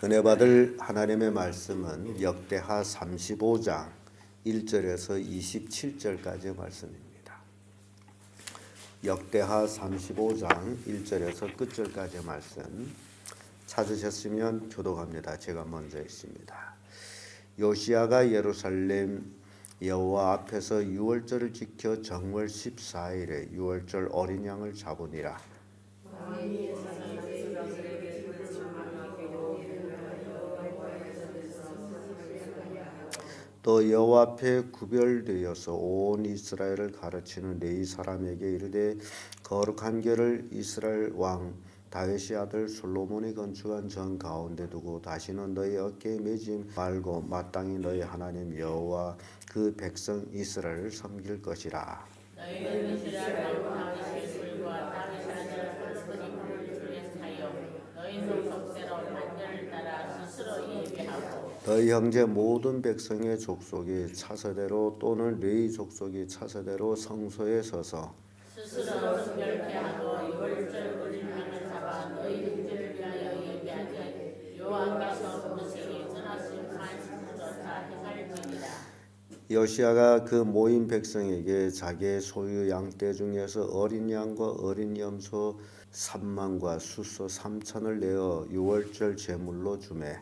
은혜 받을 하나님의 말씀은 역대하 35장 1절에서 27절까지의 말씀입니다. 역대하 35장 1절에서 끝절까지의 말씀 찾으셨으면 교독합니다. 제가 먼저 읽습니다. 요시야가 예루살렘 여호와 앞에서 유월절을 지켜 정월 14일에 유월절 어린 양을 잡으니라. 또 여호와 앞에 구별되어서 온 이스라엘을 가르치는 레위 사람에게 이르되 거룩한 궤를 이스라엘 왕 다윗의 아들 솔로몬이 건축한 전 가운데 두고 다시는 너희 어깨에 매지 말고 마땅히 너희 하나님 여호와 그 백성 이스라엘을 섬길 것이라. 너희는 이스라엘 왕 다윗의 술과 다윗의 아들 솔로몬이 주례하여 너희 족속대로 판결을 따라 스스로 예비하고 너희 형제 모든 백성의 족속이 차세대로 또는 레위 족속이 차세대로 성소에 서서 스스로 순결케 하고 유월절 어린 양을 잡아 너희 형제를 위하여 예비하되 여호와께서 모세에게 전하신 말씀조차 행할지니라. 요시야가 그 모인 백성에게 자기의 소유 양떼 중에서 어린 양과 어린 염소 3만과 숫소 3천을 내어 유월절 제물로 주매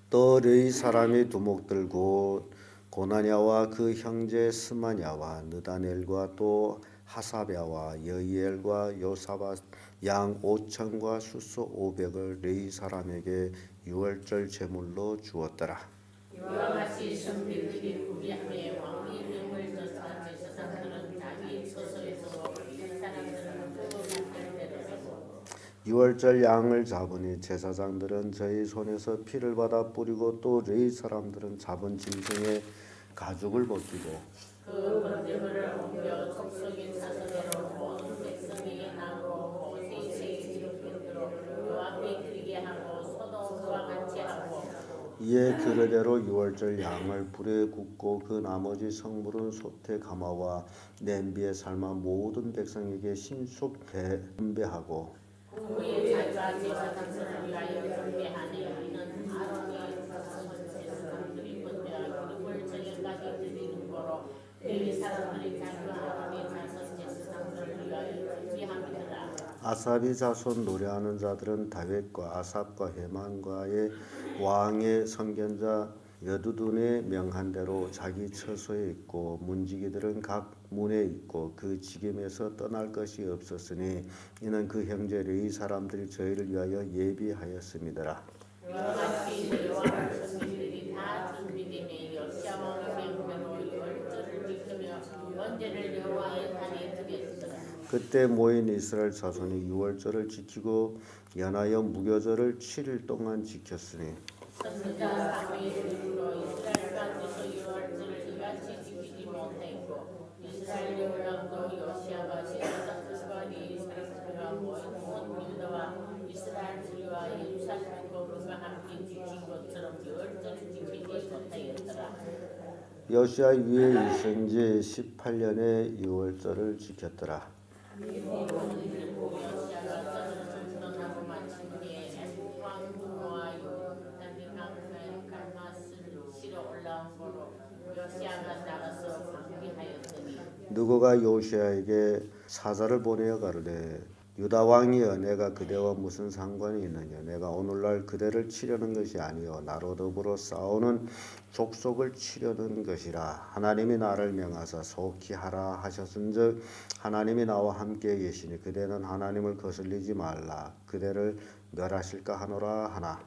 또 레위 사람이 두목 들고 고나냐와 그 형제 스마냐와 느다넬과 또 하사랴와 여이엘과 요사밧 양 5천과 숫소 500을 레위 사람에게 유월절 제물로 주었더라. 이와 같이 선비들이 구비함에 왕이 명을 전한 제사장들은 자기 처소에서 이 사람들은 그 판결대로 되고 유월절 양을 잡으니 제사장들은 저희 손에서 피를 받아 뿌리고 또 레위 사람들은 잡은 짐승의 가죽을 벗기고 그 번제물을 옮겨 족속의 차서대로 모든 백성에게 나누고 모세의 기록대로 요 앞에 드리게 하고 소도 그와 같이 하고 이에 규례대로 유월절 양을 불에 굽고 그 나머지 성물은 솥에 가마와 냄비에 삶아 모든 백성에게 신속 분배하고 후에 자기가 제사장들을 위하여 준비하니 이는 아론이 자손 제사장들이 번제하고 이걸 저녁까지 드리는 거로 레위 사람들이 자기와 아론의 자손 제사장들을 위하여 준비함이더라. 아삽이 자손 노래하는 자들은 다윗과 아삽과 헤만과의 왕의 선견자 여두둔의 명한 대로 자기 처소에 있고 문지기들은 각 문에 있고 그 지gem에서 떠날 것이 없었으니 이는 그 형제 레위 사람들이 저희를 위하여 예비하였음이더라. 이와 같이 여호와의 선비들이 다 준비되매 요시야 왕의 명대로 유월절을 지키며 번제를 여호와의 단에 드렸더라. 그때 모인 이스라엘 자손이 유월절을 지키고 연하여 무교절을 7일 동안 지켰으니 선지자 사무엘의 이후로 이스라엘 가운데서 유월절을 이같이 지키지 못했고 이스라엘 여호람도 요시야가 제사장들과 레위 사람들과 모든 유다와 이스라엘 무리와 예루살렘 거민과 함께 지킨 것처럼 유월절을 지키지 못하였더라. 요시야 위에 있은 지 18년에 유월절을 지켰더라. 요시야가 저들을 전하고 마친 뒤에 왕후와 요단이 강가에 갈맛을 치러 올라온 거로 요시야가 나가서 방비하였더니 누구가 요시야에게 사자를 보내어 가르되 유다 왕이여 내가 그대와 무슨 상관이 있느냐 내가 오늘날 그대를 치려는 것이 아니요 나로 더불어 싸우는 족속을 치려는 것이라. 하나님이 나를 명하사 속히 하라 하셨은즉 하나님이 나와 함께 계시니 그대는 하나님을 거슬리지 말라 그대를 멸하실까 하노라 하나.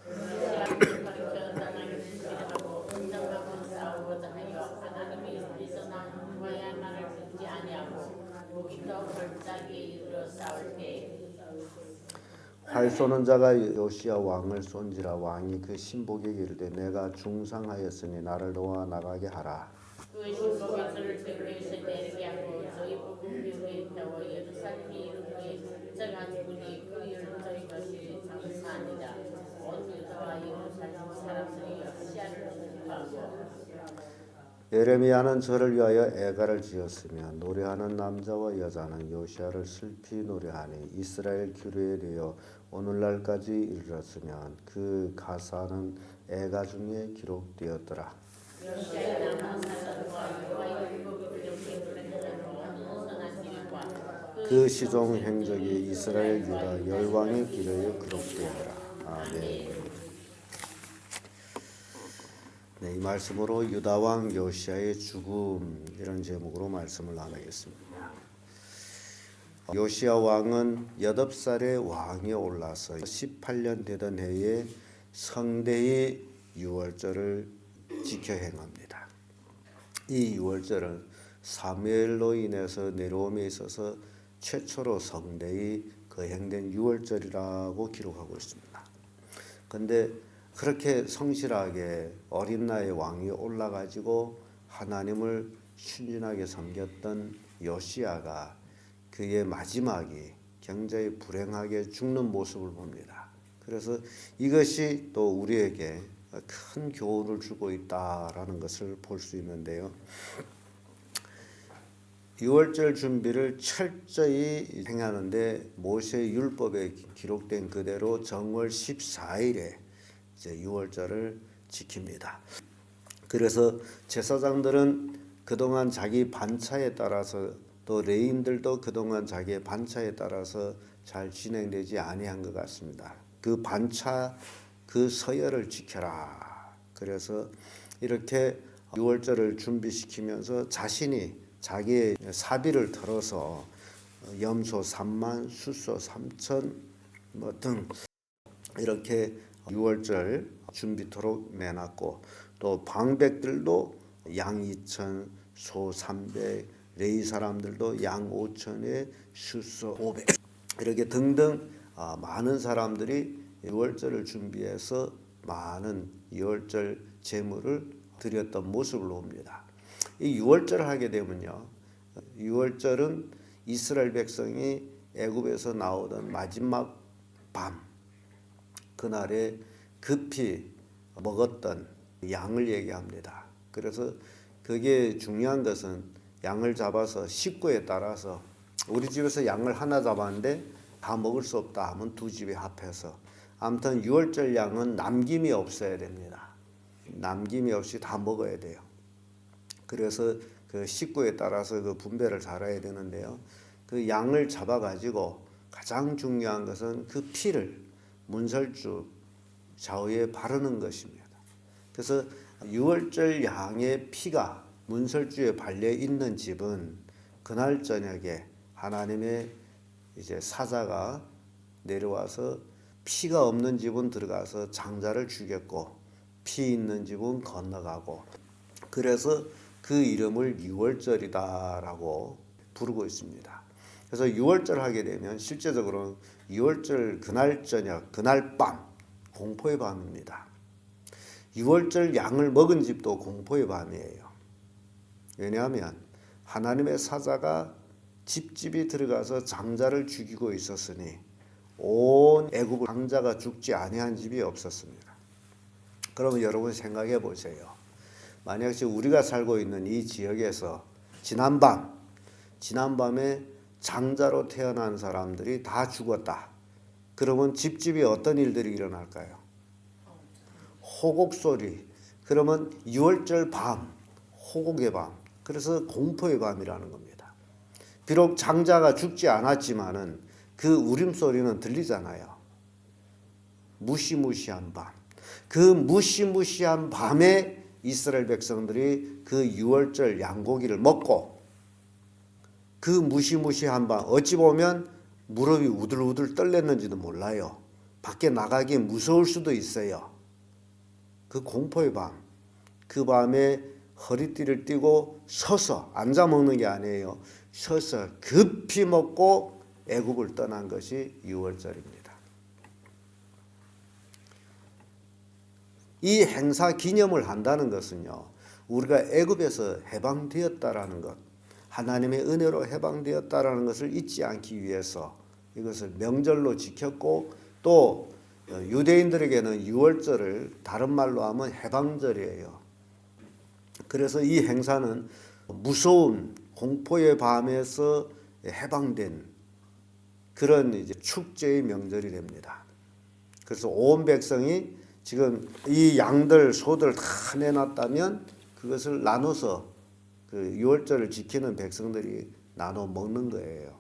요시야를 가리켜 땅을 준비하고 언덕하고 싸우고자 하여 하나님의 손에서 난 누가야 나를 듣지 아니하고 무기도 골짜기에 이르러 싸울 때 활 쏘는 자가 요시야 왕을 쏜지라. 왕이 그 신복에게 이르되 내가 중상하였으니 나를 도와 나가게 하라. 그 신복이 저를 대로에서 내리게 하고 저희 부분명에 태워 예루살렘에 이르기에 저가 누구니 그 예레미야는 저를 위하여 애가를 지었으며 노래하는 남자와 여자는 요시야를 슬피 노래하니 이스라엘 규례에 대하여 오늘날까지 이르렀으면 그 가사는 애가 중에 기록되었더라. 요시야의 남은 사람과 여호와의 율법을 이렇게 노래하는 선한 일과 그 시종 행적이 이스라엘 유다 열왕의 기록에 기록되더라. 아멘. 네, 이 말씀으로 유다왕 요시야의 죽음 이런 제목으로 말씀을 나누겠습니다. 요시야 왕은 8살에 왕에 올라서 18년 되던 해에 성대의 유월절을 지켜 행합니다. 이 유월절은 사무엘로 인해서 내려옴에 있어서 최초로 성대의 거행된 유월절이라고 기록하고 있습니다. 그런데 그렇게 성실하게 어린 나이에 왕이 올라가지고 하나님을 순진하게 섬겼던 요시야가 그의 마지막이 굉장히 불행하게 죽는 모습을 봅니다. 그래서 이것이 또 우리에게 큰 교훈을 주고 있다라는 것을 볼 수 있는데요. 유월절 준비를 철저히 행하는데 모세 율법에 기록된 그대로 정월 14일에 이제 유월절을 지킵니다. 그래서 제사장들은 그동안 자기 반차에 따라서 또 레인들도 그동안 자기의 반차에 따라서 잘 진행되지 아니한 것 같습니다. 그 반차 그 서열을 지켜라. 그래서 이렇게 유월절을 준비시키면서 자신이 자기의 사비를 털어서 염소 3만, 숫소 3천 등 이렇게 유월절 준비토록 내놨고 또 방백들도 양 2천, 소 300, 레위 사람들도 양 5천에 숫소 500 이렇게 등등 많은 사람들이 유월절을 준비해서 많은 유월절 제물을 드렸던 모습을 봅니다. 이 유월절을 하게 되면요, 유월절은 이스라엘 백성이 애굽에서 나오던 마지막 밤 그날에 급히 먹었던 양을 얘기합니다. 그래서 그게 중요한 것은 양을 잡아서 식구에 따라서 우리 집에서 양을 하나 잡았는데 다 먹을 수 없다 하면 두 집이 합해서 아무튼 유월절 양은 남김이 없어야 됩니다. 남김이 없이 다 먹어야 돼요. 그래서 그 식구에 따라서 그 분배를 잘해야 되는데요. 그 양을 잡아가지고 가장 중요한 것은 그 피를 문설주 좌우에 바르는 것입니다. 그래서 유월절 양의 피가 문설주에 발려 있는 집은 그날 저녁에 하나님의 이제 사자가 내려와서 피가 없는 집은 들어가서 장자를 죽였고 피 있는 집은 건너가고 그래서 그 이름을 유월절이다라고 부르고 있습니다. 그래서 유월절 하게 되면 실제적으로 유월절 그날 저녁, 그날 밤 공포의 밤입니다. 유월절 양을 먹은 집도 공포의 밤이에요. 왜냐하면 하나님의 사자가 집집이 들어가서 장자를 죽이고 있었으니 온 애굽 장자가 죽지 아니한 집이 없었습니다. 그러면 여러분 생각해 보세요. 만약 우리가 살고 있는 이 지역에서 지난밤에 장자로 태어난 사람들이 다 죽었다. 그러면 집집이 어떤 일들이 일어날까요? 호곡 소리. 그러면 유월절 밤, 호곡의 밤. 그래서 공포의 밤이라는 겁니다. 비록 장자가 죽지 않았지만은 그 울음소리는 들리잖아요. 무시무시한 밤. 그 무시무시한 밤에 이스라엘 백성들이 그 유월절 양고기를 먹고 그 무시무시한 밤 어찌 보면 무릎이 우들우들 떨렸는지도 몰라요. 밖에 나가기 무서울 수도 있어요. 그 공포의 밤, 그 밤에 허리띠를 띠고 서서 앉아 먹는 게 아니에요. 서서 급히 먹고 애굽을 떠난 것이 유월절입니다. 이 행사 기념을 한다는 것은요, 우리가 애굽에서 해방되었다라는 것, 하나님의 은혜로 해방되었다라는 것을 잊지 않기 위해서 이것을 명절로 지켰고 또 유대인들에게는 유월절을 다른 말로 하면 해방절이에요. 그래서 이 행사는 무서운 공포의 밤에서 해방된 그런 이제 축제의 명절이 됩니다. 그래서 온 백성이 지금 이 양들 소들 다 내놨다면 그것을 나눠서 그 유월절을 지키는 백성들이 나눠 먹는 거예요.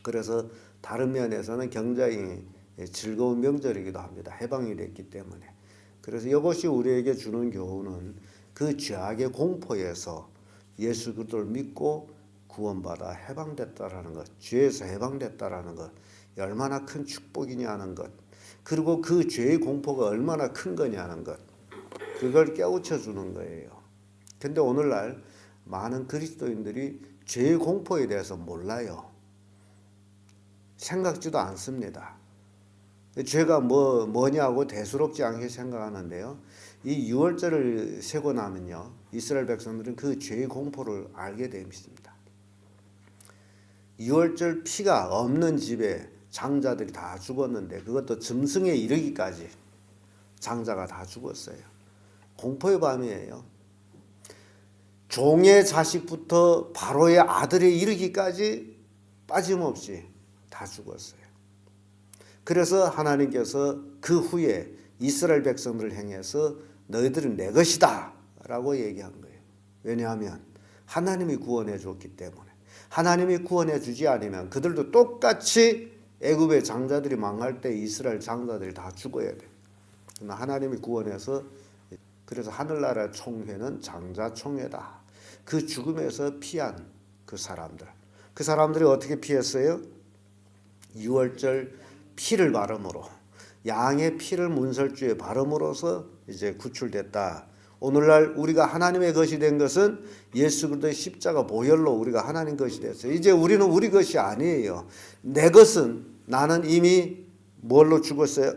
그래서 다른 면에서는 굉장히 즐거운 명절이기도 합니다. 해방이 됐기 때문에. 그래서 이것이 우리에게 주는 교훈은 그 죄악의 공포에서 예수 그리스도를 믿고 구원받아 해방됐다라는 것, 죄에서 해방됐다라는 것, 얼마나 큰 축복이냐는 것, 그리고 그 죄의 공포가 얼마나 큰 거냐는 것, 그걸 깨우쳐 주는 거예요. 근데 오늘날 많은 그리스도인들이 죄의 공포에 대해서 몰라요. 생각지도 않습니다. 죄가 뭐냐고 대수롭지 않게 생각하는데요. 이 유월절을 세고 나면요, 이스라엘 백성들은 그 죄의 공포를 알게 됩니다. 유월절 피가 없는 집에 장자들이 다 죽었는데 그것도 짐승에 이르기까지 장자가 다 죽었어요. 공포의 밤이에요. 종의 자식부터 바로의 아들에 이르기까지 빠짐없이 다 죽었어요. 그래서 하나님께서 그 후에 이스라엘 백성들을 향해서 너희들은 내 것이다 라고 얘기한 거예요. 왜냐하면 하나님이 구원해 줬기 때문에. 하나님이 구원해 주지 않으면 그들도 똑같이 애굽의 장자들이 망할 때 이스라엘 장자들이 다 죽어야 돼요. 그러나 하나님이 구원해서, 그래서 하늘나라 총회는 장자 총회다. 그 죽음에서 피한 그 사람들이 어떻게 피했어요? 유월절 피를 바름으로, 양의 피를 문설주에 바름으로써 이제 구출됐다. 오늘날 우리가 하나님의 것이 된 것은 예수 그리스도의 십자가 보혈로 우리가 하나님 것이 됐어요. 이제 우리는 우리 것이 아니에요. 내 것은, 나는 이미 뭘로 죽었어요?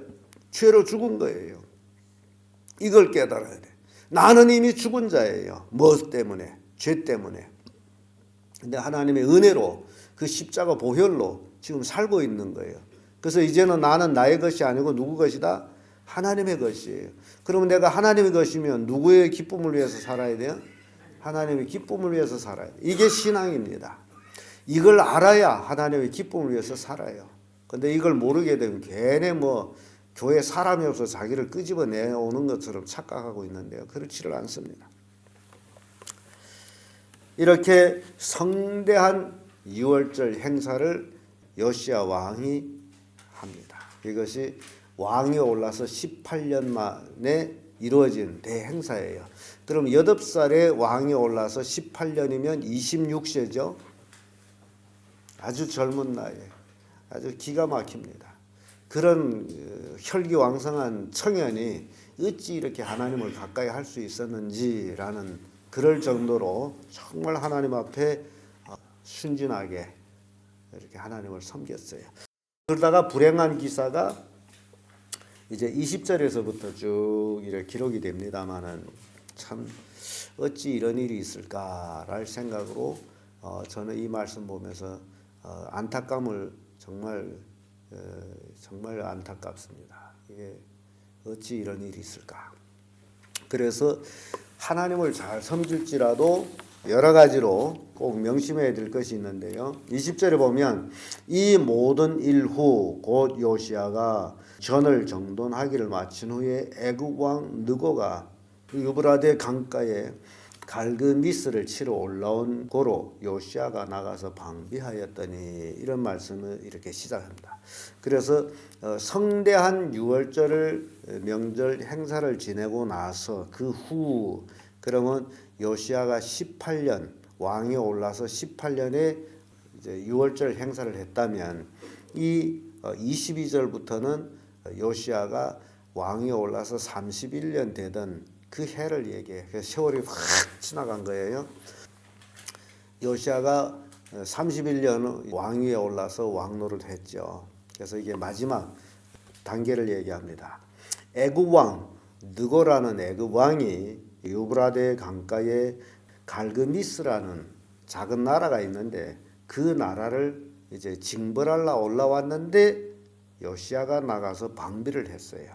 죄로 죽은 거예요. 이걸 깨달아야 돼. 나는 이미 죽은 자예요. 무엇 때문에? 죄 때문에. 근데 하나님의 은혜로 그 십자가 보혈로 지금 살고 있는 거예요. 그래서 이제는 나는 나의 것이 아니고 누구 것이다? 하나님의 것이에요. 그러면 내가 하나님의 것이면 누구의 기쁨을 위해서 살아야 돼요? 하나님의 기쁨을 위해서 살아야 돼요. 이게 신앙입니다. 이걸 알아야 하나님의 기쁨을 위해서 살아요. 근데 이걸 모르게 되면 괜히 교회 사람이 없어서 자기를 끄집어내오는 것처럼 착각하고 있는데요. 그렇지를 않습니다. 이렇게 성대한 유월절 행사를 요시야 왕이 합니다. 이것이 왕이 올라서 18년 만에 이루어진 대행사예요. 그럼 8살에 왕이 올라서 18년이면 26세죠. 아주 젊은 나이에 아주 기가 막힙니다. 그런 혈기왕성한 청년이 어찌 이렇게 하나님을 가까이 할 수 있었는지라는, 그럴 정도로 정말 하나님 앞에 순진하게 이렇게 하나님을 섬겼어요. 그러다가 불행한 기사가 이제 20절에서부터 쭉 이렇게 기록이 됩니다만은, 참 어찌 이런 일이 있을까랄 생각으로 저는 이 말씀 보면서 안타까움을 정말 안타깝습니다. 이게 어찌 이런 일이 있을까? 그래서 하나님을 잘 섬길지라도 여러 가지로 꼭 명심해야 될 것이 있는데요. 20절에 보면 이 모든 일 후 곧 요시야가 전을 정돈하기를 마친 후에 애굽 왕 느고가 유브라데 강가에 갈그미스를 치러 올라온 고로 요시야가 나가서 방비하였더니, 이런 말씀을 이렇게 시작합니다. 그래서 성대한 유월절을 명절 행사를 지내고 나서 그 후, 그러면 요시야가 18년 왕이 올라서 18년에 이제 유월절 행사를 했다면, 이 22절부터는 요시야가 왕이 올라서 31년 되던 그 해를 얘기해. 세월이 확 지나간 거예요. 요시야가 31년 왕위에 올라서 왕노를 했죠. 그래서 이게 마지막 단계를 얘기합니다. 애굽 왕 느고라는 애굽 왕이 유브라데 강가에 갈그미스라는 작은 나라가 있는데, 그 나라를 이제 징벌하려 올라왔는데 요시야가 나가서 방비를 했어요.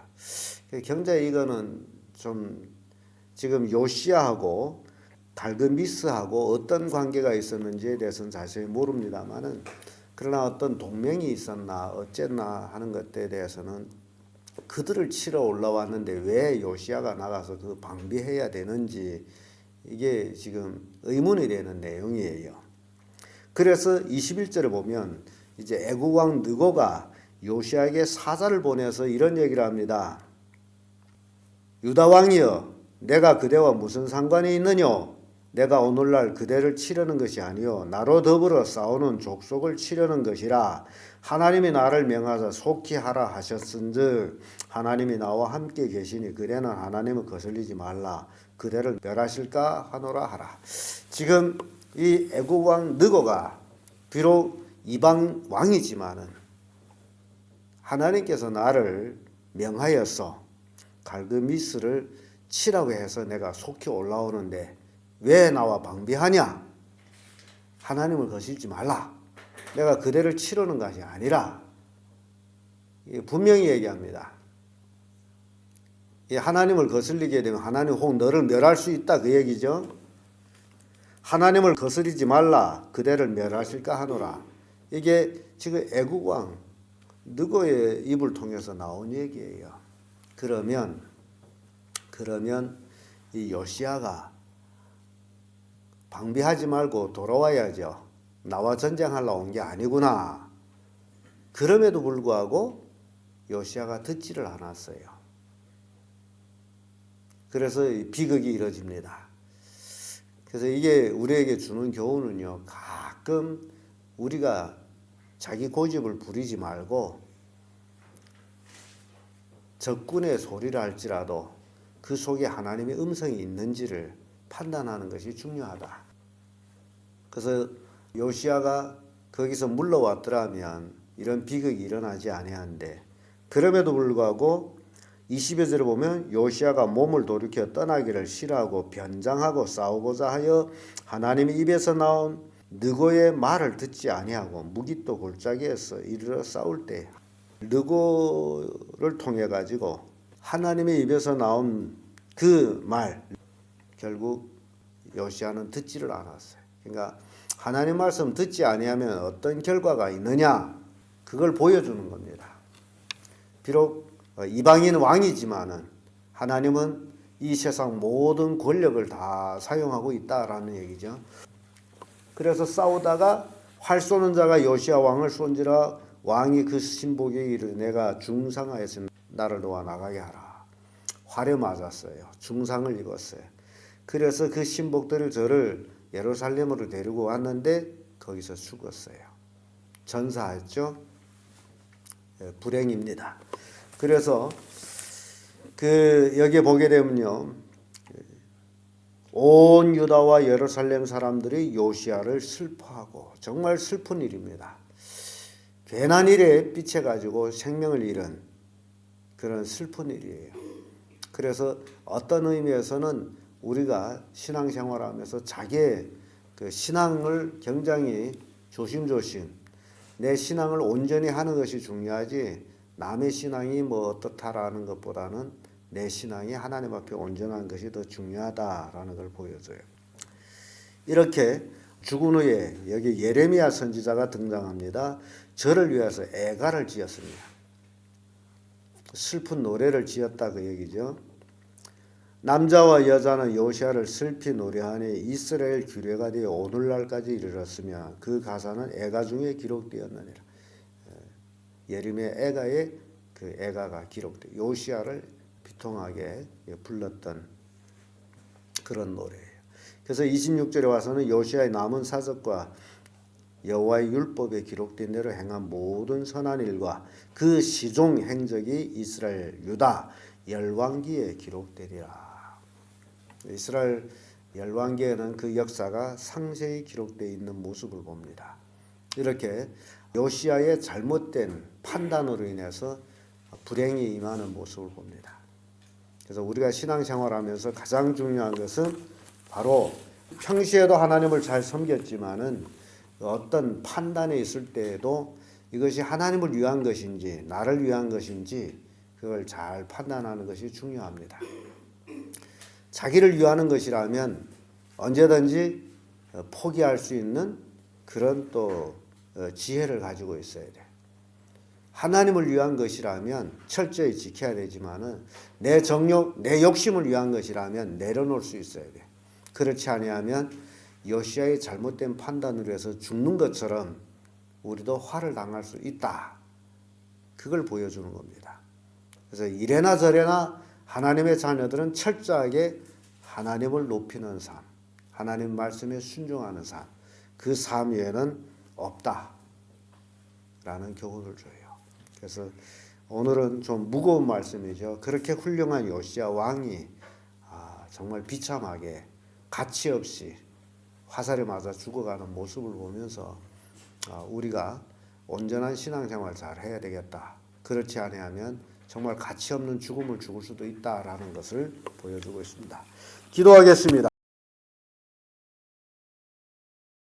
굉장히 이거는 좀 지금 요시야하고 갈그미스하고 어떤 관계가 있었는지에 대해서는 자세히 모릅니다만은 그러나 어떤 동맹이 있었나 어쨌나 하는 것에 대해서는 그들을 치러 올라왔는데 왜 요시야가 나가서 그 방비해야 되는지 이게 지금 의문이 되는 내용이에요. 그래서 21절에 보면 이제 애국왕 느고가 요시야에게 사자를 보내서 이런 얘기를 합니다. 유다 왕이여, 내가 그대와 무슨 상관이 있느뇨? 내가 오늘날 그대를 치려는 것이 아니요 나로 더불어 싸우는 족속을 치려는 것이라. 하나님이 나를 명하사 속히 하라 하셨은즉 하나님이 나와 함께 계시니 그대는 하나님을 거슬리지 말라. 그대를 멸하실까 하노라 하라. 지금 이 애국 왕 느고가 비록 이방 왕이지만은 하나님께서 나를 명하여서 갈그미스를 치라고 해서 내가 속히 올라오는데 왜 나와 방비하냐? 하나님을 거슬리지 말라. 내가 그대를 치르는 것이 아니라 분명히 얘기합니다. 하나님을 거슬리게 되면 하나님 혹 너를 멸할 수 있다 그 얘기죠. 하나님을 거스리지 말라. 그대를 멸하실까 하노라. 이게 지금 애국왕 느고의 입을 통해서 나온 얘기예요. 그러면 이 요시야가 방비하지 말고 돌아와야죠. 나와 전쟁하러 온 게 아니구나. 그럼에도 불구하고 요시야가 듣지를 않았어요. 그래서 비극이 이뤄집니다. 그래서 이게 우리에게 주는 교훈은요. 가끔 우리가 자기 고집을 부리지 말고 적군의 소리를 할지라도 그 속에 하나님의 음성이 있는지를 판단하는 것이 중요하다. 그래서 요시야가 거기서 물러왔더라면 이런 비극이 일어나지 아니하는데 그럼에도 불구하고 20여 절에 보면 요시야가 몸을 돌이켜 떠나기를 싫어하고 변장하고 싸우고자 하여 하나님의 입에서 나온 느고의 말을 듣지 아니하고 무기또 골짜기에서 이르러 싸울 때 느고를 통해 가지고 하나님의 입에서 나온 그 말 결국 요시야는 듣지를 않았어요. 그러니까 하나님 말씀 듣지 아니하면 어떤 결과가 있느냐 그걸 보여주는 겁니다. 비록 이방인 왕이지만은 하나님은 이 세상 모든 권력을 다 사용하고 있다라는 얘기죠. 그래서 싸우다가 활 쏘는 자가 요시야 왕을 쏜지라 왕이 그 신복에게 이르되 내가 중상하였으면 나를 놓아 나가게 하라. 활에 맞았어요. 중상을 입었어요. 그래서 그 신복들을 저를 예루살렘으로 데리고 왔는데 거기서 죽었어요. 전사했죠. 불행입니다. 그래서 여기에 보게 되면요. 온 유다와 예루살렘 사람들이 요시야를 슬퍼하고 정말 슬픈 일입니다. 괜한 일에 삐쳐가지고 생명을 잃은 그런 슬픈 일이에요. 그래서 어떤 의미에서는 우리가 신앙생활하면서 자기의 그 신앙을 굉장히 조심조심 내 신앙을 온전히 하는 것이 중요하지 남의 신앙이 뭐 어떻다라는 것보다는 내 신앙이 하나님 앞에 온전한 것이 더 중요하다라는 걸 보여줘요. 이렇게 죽은 후에 여기 예레미야 선지자가 등장합니다. 저를 위해서 애가를 지었습니다. 슬픈 노래를 지었다 그 얘기죠. 남자와 여자는 요시야를 슬피 노래하니 이스라엘 규례가 되어 오늘날까지 이르렀으며 그 가사는 애가 중에 기록되었느니라. 예레미야 애가의 그 애가가 기록돼 요시야를 비통하게 불렀던 그런 노래예요. 그래서 26절에 와서는 요시야의 남은 사적과 여호와의 율법에 기록된 대로 행한 모든 선한 일과 그 시종 행적이 이스라엘 유다 열왕기에 기록되리라. 이스라엘 열왕기에는 그 역사가 상세히 기록되어 있는 모습을 봅니다. 이렇게 요시야의 잘못된 판단으로 인해서 불행이 임하는 모습을 봅니다. 그래서 우리가 신앙생활하면서 가장 중요한 것은 바로 평시에도 하나님을 잘 섬겼지만은 어떤 판단에 있을 때에도 이것이 하나님을 위한 것인지 나를 위한 것인지 그걸 잘 판단하는 것이 중요합니다. 자기를 위하는 것이라면 언제든지 포기할 수 있는 그런 또 지혜를 가지고 있어야 돼. 하나님을 위한 것이라면 철저히 지켜야 되지만은 내 정욕, 내 욕심을 위한 것이라면 내려놓을 수 있어야 돼. 그렇지 아니하면 요시야의 잘못된 판단으로 해서 죽는 것처럼 우리도 화를 당할 수 있다. 그걸 보여주는 겁니다. 그래서 이래나 저래나 하나님의 자녀들은 철저하게 하나님을 높이는 삶, 하나님 말씀에 순종하는 삶, 그 삶 외에는 없다. 라는 교훈을 줘요. 그래서 오늘은 좀 무거운 말씀이죠. 그렇게 훌륭한 요시야 왕이 정말 비참하게 가치 없이 화살에 맞아 죽어가는 모습을 보면서 우리가 온전한 신앙생활 잘 해야 되겠다. 그렇지 아니하면 정말 가치 없는 죽음을 죽을 수도 있다라는 것을 보여주고 있습니다. 기도하겠습니다.